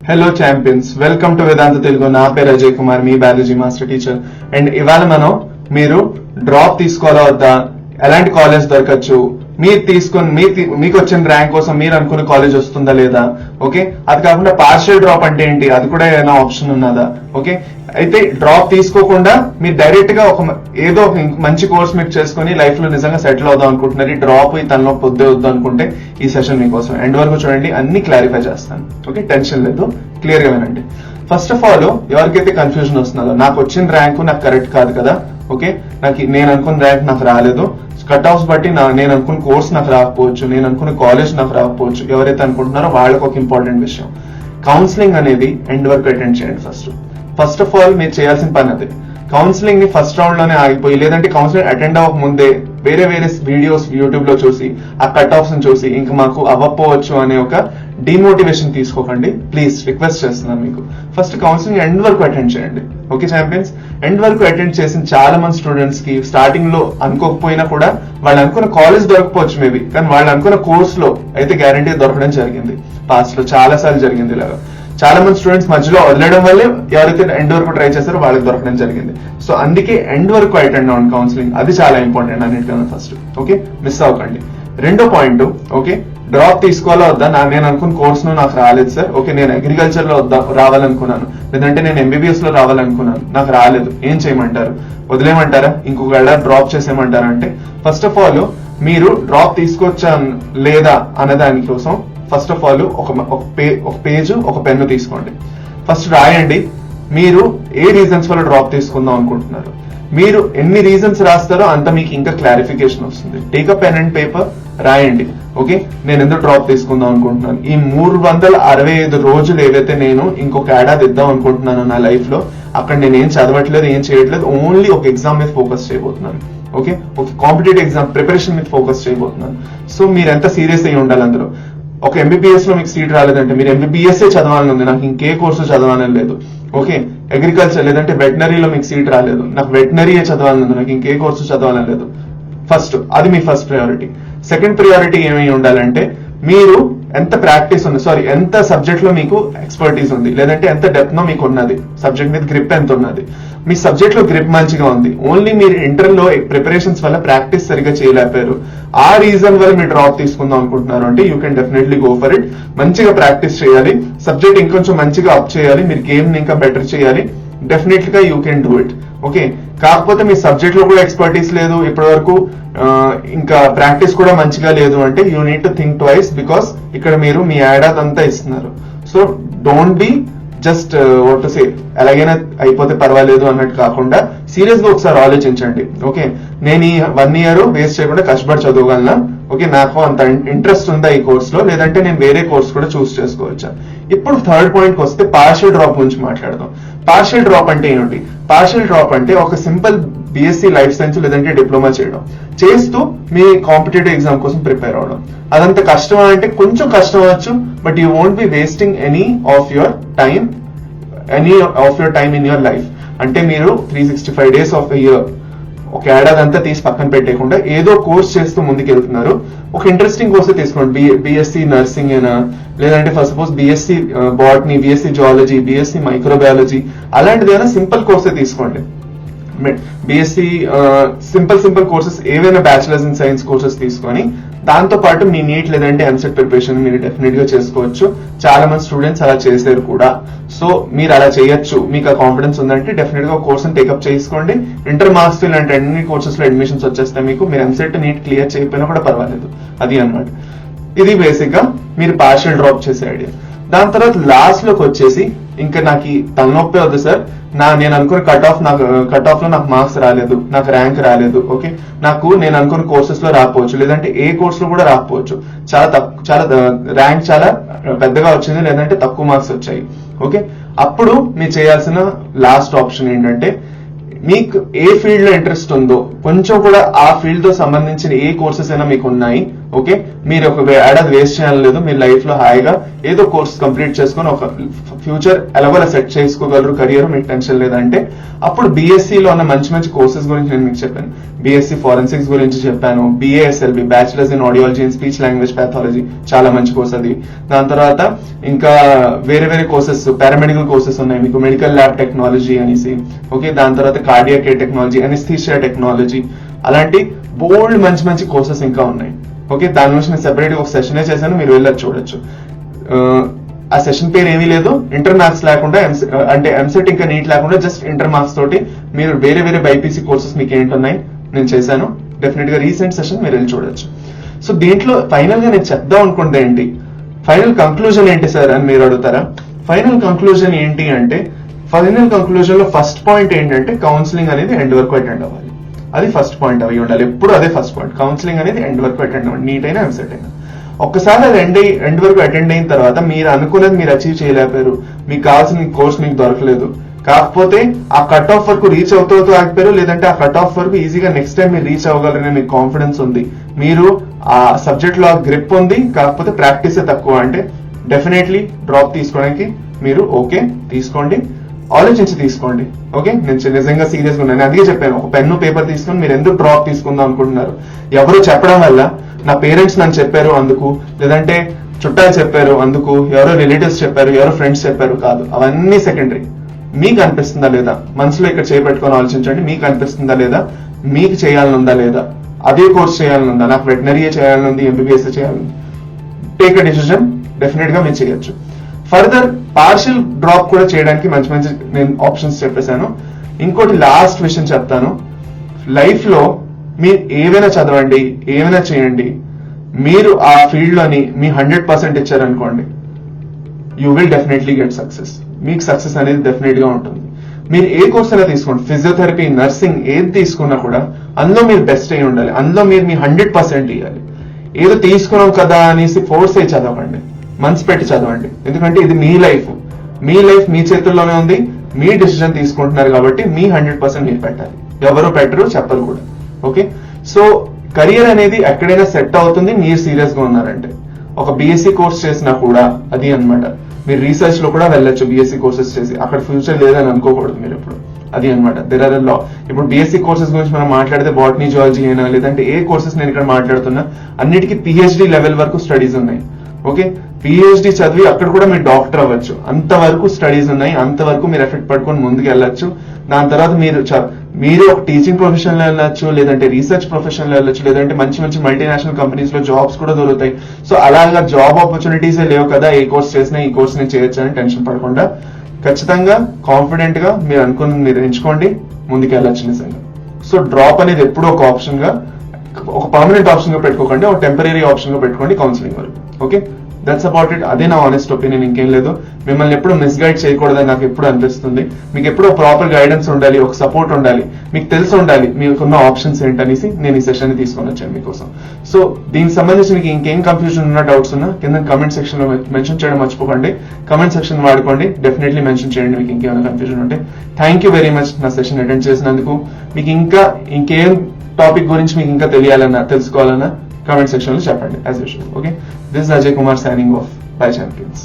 Hello champions, welcome to వేదాంత తెలుగు. నా పేరు అజయ్ కుమార్, మీ biology master teacher. And ఇవాళ మనం మీరు డ్రాప్ తీసుకోవాలా వద్దా, ఎలాంటి కాలేజ్ దొరకచ్చు, మీరు తీసుకుని మీకు వచ్చిన ర్యాంక్ కోసం మీరు అనుకున్న కాలేజ్ వస్తుందా లేదా, ఓకే. అది కాకుండా పార్షియల్ డ్రాప్ అంటే ఏంటి, అది కూడా ఏమైనా ఆప్షన్ ఉన్నదా, ఓకే. అయితే డ్రాప్ తీసుకోకుండా మీరు డైరెక్ట్ గా ఏదో ఒక మంచి కోర్స్ మీరు చేసుకుని లైఫ్ లో నిజంగా సెటిల్ అవుదాం అనుకుంటున్నారు, ఈ డ్రాప్ తనలో పొద్దే వద్దు అనుకుంటే ఈ సెషన్ మీకోసం. ఎండ్ వరకు చూడండి, అన్ని క్లారిఫై చేస్తాను, ఓకే. టెన్షన్ లేదు, క్లియర్ గా వినండి. ఫస్ట్ ఆఫ్ ఆల్, ఎవరికైతే కన్ఫ్యూజన్ వస్తుందో నాకు వచ్చిన ర్యాంకు నాకు కరెక్ట్ కాదు కదా, ఓకే, నేను అనుకున్న ర్యాంక్ నాకు రాలేదు, కట్ ఆఫ్స్ బట్టి నేను అనుకున్న కోర్స్ నాకు రాకపోవచ్చు, నేను అనుకున్న కాలేజ్ నాకు రాకపోవచ్చు, ఎవరైతే అనుకుంటున్నారో వాళ్ళకి ఒక ఇంపార్టెంట్ విషయం, కౌన్సిలింగ్ అనేది ఎండ్ వరకు అటెండ్ చేయండి. ఫస్ట్ ఆఫ్ ఆల్ మీరు చేయాల్సిన పని అది. కౌన్సిలింగ్ ని ఫస్ట్ రౌండ్ లోనే ఆగిపోయి, లేదంటే కౌన్సిలింగ్ అటెండ్ అవ్వక ముందే వేరే వీడియోస్ యూట్యూబ్ లో చూసి ఆ కట్ ఆఫ్స్ చూసి ఇంకా మాకు అవ్వకపోవచ్చు అనే ఒక డిమోటివేషన్ తీసుకోకండి, ప్లీజ్ రిక్వెస్ట్ చేస్తున్నాను మీకు. ఫస్ట్ కౌన్సిలింగ్ ఎండ్ వరకు అటెండ్ చేయండి, ఓకే ఛాంపియన్స్. ఎండ్ వరకు అటెండ్ చేసిన చాలా మంది స్టూడెంట్స్ కి స్టార్టింగ్ లో అనుకోకపోయినా కూడా వాళ్ళు అనుకున్న కాలేజ్ దొరకపోవచ్చు మేబీ, కానీ వాళ్ళు అనుకున్న కోర్స్ లో అయితే గ్యారంటీ దొరకడం జరిగింది. పాస్ట్ లో చాలా సార్లు జరిగింది ఇలాగా. చాలా మంది స్టూడెంట్స్ మధ్యలో వదిలేయడం వల్లే ఎవరైతే ఎండ్ వరకు ట్రై చేస్తారో వాళ్ళకి దొరకడం జరిగింది. సో అందుకే ఎండ్ వరకు అటెండ్ అవ్వండి కౌన్సిలింగ్, అది చాలా ఇంపార్టెంట్ అన్నిటికన్నా ఫస్ట్, ఓకే. మిస్ అవ్వకండి. రెండో పాయింట్, ఓకే, డ్రాప్ తీసుకోవాలా వద్దా, నేను అనుకున్న కోర్స్ నాకు రాలేదు సార్, ఓకే, నేను అగ్రికల్చర్ లో రావాలనుకున్నాను, లేదంటే నేను ఎంబీబీఎస్ లో రావాలనుకున్నాను, నాకు రాలేదు, ఏం చేయమంటారు, వదిలేయమంటారా, ఇంకొక డ్రాప్ చేసేయమంటారా అంటే, ఫస్ట్ ఆఫ్ ఆల్ మీరు డ్రాప్ తీసుకోవచ్చా లేదా అన్నదాని కోసం ఫస్ట్ ఆఫ్ ఆల్ ఒక పేజ్ ఒక పెన్ను తీసుకోండి. ఫస్ట్ రాయండి మీరు ఏ రీజన్స్ వల్ల డ్రాప్ తీసుకుందాం అనుకుంటున్నారు. మీరు ఎన్ని రీజన్స్ రాస్తారో అంత మీకు ఇంకా క్లారిఫికేషన్ వస్తుంది. Take a pen and paper, రాయండి, ఓకే, నేను ఎందుకు డ్రాప్ తీసుకుందాం అనుకుంటున్నాను, ఈ 365 రోజులు ఏవైతే నేను ఇంకొక ఏడాది ఇద్దాం అనుకుంటున్నాను నా లైఫ్ లో, అక్కడ నేను ఏం చదవట్లేదు, ఏం చేయట్లేదు, ఓన్లీ ఒక ఎగ్జామ్ మీద ఫోకస్ చేయబోతున్నాను, ఓకే, ఒక కాంపిటేటివ్ ఎగ్జామ్ ప్రిపరేషన్ మీద ఫోకస్ చేయబోతున్నాను. సో మీరు ఎంత సీరియస్ అయ్యి ఉండాలి అందులో. ఒక ఎంబీబీఎస్ లో మీకు సీట్ రాలేదంటే మీరు ఎంబీబీఎస్ చదవాలని ఉంది, నాకు ఇంకే కోర్సు చదవాలని లేదు, ఓకే. అగ్రికల్చర్ లేదంటే వెటనరీలో మీకు సీట్ రాలేదు, నాకు వెటనరీ చదవాలని ఉంది, నాకు ఇంకే కోర్సు చదవాలని లేదు. ఫస్ట్ అది మీ ఫస్ట్ ప్రయారిటీ. సెకండ్ ప్రయారిటీ ఏమై ఉండాలంటే మీరు ఎంత ప్రాక్టీస్ ఉంది, ఎంత సబ్జెక్ట్ లో మీకు ఎక్స్పర్టీస్ ఉంది, లేదంటే ఎంత డెప్త్ లో మీకు ఉన్నది, సబ్జెక్ట్ మీద గ్రిప్ ఎంత ఉన్నది. మీ సబ్జెక్ట్ లో గ్రిప్ మంచిగా ఉంది, ఓన్లీ మీరు ఇంటర్ లో ప్రిపరేషన్స్ వల్ల ప్రాక్టీస్ సరిగా చేయలేకపోయారు, ఆ రీజన్ వల్ల మీరు డ్రాప్ తీసుకుందాం అనుకుంటున్నారు అంటే you can definitely go for it. మంచిగా ప్రాక్టీస్ చేయాలి, సబ్జెక్ట్ ఇంకొంచెం మంచిగా అప్ చేయాలి, మీరు గేమ్ ని ఇంకా బెటర్ చేయాలి, డెఫినెట్లీ గా you can do it, okay. కాకపోతే మీ సబ్జెక్ట్ లో కూడా ఎక్స్పర్టీస్ లేదు, ఇప్పటి వరకు ఇంకా ప్రాక్టీస్ కూడా మంచిగా లేదు అంటే you need to think twice, because ఇక్కడ మీరు మీ ఏడాది అంతా ఇస్తున్నారు. So don't be just what to say ఎలాగైనా అయిపోతే పర్వాలేదు అన్నట్టు కాకుండా సీరియస్ గా ఒకసారి ఆలోచించండి, ఓకే. నేను ఈ 1 year వేస్ట్ చేయకుండా కష్టపడి చదవగలనా, ఓకే, నాకు అంత ఇంట్రెస్ట్ ఉందా ఈ కోర్స్ లో, లేదంటే నేను వేరే కోర్స్ కూడా చూస్ చేసుకోవచ్చా. ఇప్పుడు థర్డ్ పాయింట్ వస్తే పార్షియల్ డ్రాప్ గురించి మాట్లాడదాం. పార్షియల్ డ్రాప్ అంటే ఏమిటి? పార్షియల్ డ్రాప్ అంటే ఒక సింపుల్ బీఎస్సీ లైఫ్ సైన్స్ లేదంటే డిప్లొమా చేయడం, చేస్తూ మీ కాంపిటేటివ్ ఎగ్జామ్ కోసం ప్రిపేర్ అవడం. అదంత కష్టం అంటే కొంచెం కష్టం అవ్వచ్చు, but you won't be wasting any of your time in your life. అంటే మీరు 365 days ఆఫ్ ఇయర్ ఒక ఏడాది అంతా తీసి పక్కన పెట్టేయకుండా ఏదో కోర్స్ చేస్తూ ముందుకు వెళ్తున్నారు. ఒక ఇంట్రెస్టింగ్ కోర్స్ తీసుకోండి, బీఎస్సీ నర్సింగ్ అయినా, లేదంటే first suppose BSc botany, BSc zoology, BSc microbiology, అలాంటిది ఏదైనా సింపుల్ కోర్సే తీసుకోండి. బీఎస్సీ సింపుల్ కోర్సెస్ ఏవైనా బ్యాచిలర్స్ ఇన్ సైన్స్ కోర్సెస్ తీసుకొని దాంతో పాటు మీ నీట్ లేదంటే ఎంసెట్ ప్రిపరేషన్ మీరు డెఫినెట్ గా చేసుకోవచ్చు. చాలా మంది స్టూడెంట్స్ అలా చేశారు కూడా. సో మీరు అలా చేయొచ్చు, మీకు ఆ కాన్ఫిడెన్స్ ఉందంటే డెఫినెట్ గా కోర్స్ టేకప్ చేసుకోండి. ఇంటర్ మార్క్స్ ఇలాంటి అన్ని కోర్సెస్ లో అడ్మిషన్స్ వచ్చేస్తాయి మీకు. మీరు ఎంసెట్ నీట్ క్లియర్ చేయకపోయినా కూడా పర్వాలేదు, అది అన్నమాట. ఇది బేసిక్ గా మీరు పార్షియల్ డ్రాప్ చేసే ఐడియా. దాని తర్వాత లాస్ట్ లోకి వచ్చేసి ఇంకా నాకు తలనొప్పి వద్దు సార్, నేను అనుకున్న కట్ ఆఫ్ లో నాకు మార్క్స్ రాలేదు, నాకు ర్యాంక్ రాలేదు, ఓకే, నేను అనుకున్న కోర్సెస్ లో రాకపోవచ్చు, లేదంటే ఏ కోర్స్ లో కూడా రాకపోవచ్చు, చాలా ర్యాంక్ చాలా పెద్దగా వచ్చింది, లేదంటే తక్కువ మార్క్స్ వచ్చాయి, ఓకే. అప్పుడు మీరు చేయాల్సిన లాస్ట్ ఆప్షన్ ఏంటంటే మీకు ఏ ఫీల్డ్ లో ఇంట్రెస్ట్ ఉందో, కొంచెం కూడా ఆ ఫీల్డ్ తో సంబంధించిన ఏ కోర్సెస్ అయినా మీకు ఉన్నాయి, ఓకే, మీరు ఒక ఏడాది వేస్ట్ చేయాలని లేదు. మీరు లైఫ్ లో హాయిగా ఏదో కోర్స్ కంప్లీట్ చేసుకొని ఒక ఫ్యూచర్ ఎలాగోలా సెట్ చేసుకోగలరు, కెరియర్ మీకు టెన్షన్ లేదంటే అప్పుడు BSc లో ఉన్న మంచి మంచి కోర్సెస్ గురించి నేను మీకు చెప్పాను. BSc ఫారెన్సిక్స్ గురించి చెప్పాను, BASLB bachelors in audiology and speech language pathology చాలా మంచి కోర్స్ అది. దాని తర్వాత ఇంకా వేరే వేరే కోర్సెస్, పారామెడికల్ కోర్సెస్ ఉన్నాయి మీకు, మెడికల్ ల్యాబ్ టెక్నాలజీ అనేసి, ఓకే, దాని తర్వాత cardiac care technology, anaesthesia technology, అలాంటి బోల్డ్ మంచి మంచి కోర్సెస్ ఇంకా ఉన్నాయి. ఓకే, దాని నుంచి నేను సెపరేట్ గా ఒక సెషనే చేశాను, మీరు వెళ్ళి చూడొచ్చు. ఆ సెషన్ పేరు ఏమీ లేదు, ఇంటర్ మ్యాథ్స్ లేకుండా అంటే ఎంసెట్ ఇంకా నీట్ లేకుండా జస్ట్ ఇంటర్ మ్యాథ్స్ తోటి మీరు వేరే వేరే బైపీసీ కోర్సెస్ మీకు ఏంటున్నాయి నేను చేశాను. డెఫినెట్ గా రీసెంట్ సెషన్ మీరు వెళ్ళి చూడొచ్చు. సో దీంట్లో ఫైనల్ గా నేను చెప్దాం అనుకుంటే ఏంటి, ఫైనల్ కంక్లూజన్ ఏంటి సార్ అని మీరు అడుగుతారా? ఫైనల్ కంక్లూజన్ ఏంటి అంటే, ఫైనల్ కంక్లూజన్ లో ఫస్ట్ పాయింట్ ఏంటంటే కౌన్సిలింగ్ అనేది ఎండ్ వరకు అటెండ్ అవ్వాలి. అది ఫస్ట్ పాయింట్ అవి ఉండాలి, ఎప్పుడు అదే ఫస్ట్ పాయింట్. కౌన్సిలింగ్ అనేది ఎండ్ వరకు అటెండ్ అవ్వండి, నీట్ అయినా ఎంసెట్ అయినా. ఒక్కసారి అది ఎండ్ వరకు అటెండ్ అయిన తర్వాత మీరు అనుకున్నది మీరు అచీవ్ చేయలేకపోయారు, మీకు కావాల్సిన కోర్స్ మీకు దొరకలేదు, కాకపోతే ఆ కట్ ఆఫ్ వరకు రీచ్ అవుతూ ఆగిపోయారు, లేదంటే ఆ కట్ ఆఫ్ వరకు ఈజీగా నెక్స్ట్ టైం మీరు రీచ్ అవ్వగలరనే మీకు కాన్ఫిడెన్స్ ఉంది, మీరు ఆ సబ్జెక్ట్ లో గ్రిప్ ఉంది, కాకపోతే ప్రాక్టీస్ తక్కువ అంటే డెఫినెట్లీ డ్రాప్ తీసుకోవడానికి మీరు ఓకే తీసుకోండి, ఆలోచించి తీసుకోండి. ఓకే, నేను నిజంగా సీరియస్ గా ఉన్నాను, అందుకే చెప్పాను ఒక పెన్ను పేపర్ తీసుకొని మీరు ఎందుకు డ్రాప్ తీసుకుందాం అనుకుంటున్నారు. ఎవరు చెప్పడం వల్ల, నా పేరెంట్స్ నన్ను చెప్పారు అందుకు, లేదంటే చుట్టాలు చెప్పారు అందుకు, ఎవరో రిలేటివ్స్ చెప్పారు, ఎవరో ఫ్రెండ్స్ చెప్పారు కాదు, అవన్నీ సెకండరీ. మీకు అనిపిస్తుందా లేదా, మనసులో ఇక్కడ చేపెట్టుకొని ఆలోచించండి, మీకు అనిపిస్తుందా లేదా, మీకు చేయాలని ఉందా లేదా, అదే కోర్స్ చేయాలని ఉందా, నాకు వెటనరీ చేయాలని ఉంది, MBBS చేయాలని, టేక్ అ డిసిజన్, డెఫినెట్ గా మీరు చేయొచ్చు. ఫర్దర్ పార్షియల్ డ్రాప్ కూడా చేయడానికి మంచి మంచి నేను ఆప్షన్స్ చెప్పేశాను. ఇంకోటి లాస్ట్ విషయం చెప్తాను, లైఫ్ లో మీరు ఏవైనా చదవండి, ఏమైనా చేయండి, మీరు ఆ ఫీల్డ్ లోని మీ 100% ఇచ్చారనుకోండి, you will definitely get success. మీకు సక్సెస్ అనేది డెఫినెట్ గా ఉంటుంది. మీరు ఏ కోర్స్ అయినా తీసుకోండి, ఫిజియోథెరపీ, నర్సింగ్, ఏది తీసుకున్నా కూడా అందులో మీరు బెస్ట్ అయి ఉండాలి, అందులో మీరు మీ 100% ఇవ్వాలి. ఏదో తీసుకున్నాం కదా అనేసి ఫోర్స్ అయి చదవండి, మనసు పెట్టి చదవండి. ఎందుకంటే ఇది మీ లైఫ్ మీ చేతుల్లోనే ఉంది, మీ డిసిజన్ తీసుకుంటున్నారు కాబట్టి మీ 100% మీరు పెట్టాలి, ఎవరు పెట్టరు, చెప్పరు కూడా. ఓకే, సో కెరియర్ అనేది ఎక్కడైనా సెట్ అవుతుంది మీరు సీరియస్ గా ఉన్నారంటే. ఒక BSc కోర్స్ చేసినా కూడా అది అన్నమాట, మీరు రీసెర్చ్ లో కూడా వెళ్ళొచ్చు BSc కోర్సెస్ చేసి, అక్కడ ఫ్యూచర్ లేదని అనుకోకూడదు మీరు ఎప్పుడు, అది అన్నమాట. దెర్ ఆర్ లా. ఇప్పుడు BSc కోర్సెస్ గురించి మనం మాట్లాడితే బాటనీ, జువాలజీ అయినా లేదంటే ఏ కోర్సెస్ నేను ఇక్కడ మాట్లాడుతున్నా అన్నిటికీ PhD లెవెల్ వరకు స్టడీస్ ఉన్నాయి. ఓకే, PhD చదివి అక్కడ కూడా మీరు డాక్టర్ అవ్వచ్చు, అంతవరకు స్టడీస్ ఉన్నాయి, అంతవరకు మీరు ఎఫెక్ట్ పట్టుకొని ముందుకు వెళ్ళొచ్చు. దాని తర్వాత మీరు ఒక టీచింగ్ ప్రొఫెషన్ లో వెళ్ళొచ్చు, లేదంటే రీసెర్చ్ ప్రొఫెషన్ లో వెళ్ళొచ్చు, లేదంటే మంచి మంచి మల్టీనేషనల్ కంపెనీస్ లో జాబ్స్ కూడా దొరుకుతాయి. సో అలాగా జాబ్ ఆపర్చునిటీసే లేవు కదా, ఏ కోర్స్ చేసినా ఈ కోర్స్ నేను చేయొచ్చు అని టెన్షన్ పడకుండా ఖచ్చితంగా కాన్ఫిడెంట్ గా మీరు అనుకుని మీరు ఎంచుకోండి, ముందుకు వెళ్ళొచ్చు నిజంగా. సో డ్రాప్ అనేది ఎప్పుడూ ఒక ఆప్షన్ గా, ఒక పర్మనెంట్ ఆప్షన్ గా పెట్టుకోకండి, ఒక టెంపరీ ఆప్షన్ గా పెట్టుకోండి కౌన్సిలింగ్ వరకు. Okay, that's about it. అదే నా ఆనెస్ట్ ఒపీనియన్, ఇంకేం లేదు. మిమ్మల్ని ఎప్పుడు మిస్గైడ్ చేయకూడదని నాకు ఎప్పుడు అనిపిస్తుంది. మీకు ఎప్పుడు ప్రాపర్ గైడెన్స్ ఉండాలి, ఒక సపోర్ట్ ఉండాలి, మీకు తెలిసి ఉండాలి మీకున్న ఆప్షన్స్ ఏంటనేసి నేను ఈ సెషన్ ని తీసుకొని వచ్చాను మీకోసం. సో దీనికి సంబంధించి మీకు ఇంకేం కన్ఫ్యూజన్ ఉన్నా, డౌట్స్ ఉన్నా కింద కమెంట్ సెక్షన్ లో మెన్షన్ చేయడం మర్చిపోకండి. కమెంట్ సెక్షన్ వాడుకోండి, డెఫినెట్లీ మెన్షన్ చేయండి మీకు ఇంకేమైనా కన్ఫ్యూజన్ ఉంటే. థ్యాంక్ యూ వెరీ మచ్ నా సెషన్ అటెండ్ చేసినందుకు. మీకు ఇంకేం టాపిక్ గురించి మీకు ఇంకా తెలియాలన్నా, తెలుసుకోవాలన్నా కామెంట్ సెక్షన్ లో చెప్పండి as usual. Okay, this is Ajay Kumar signing off by champions.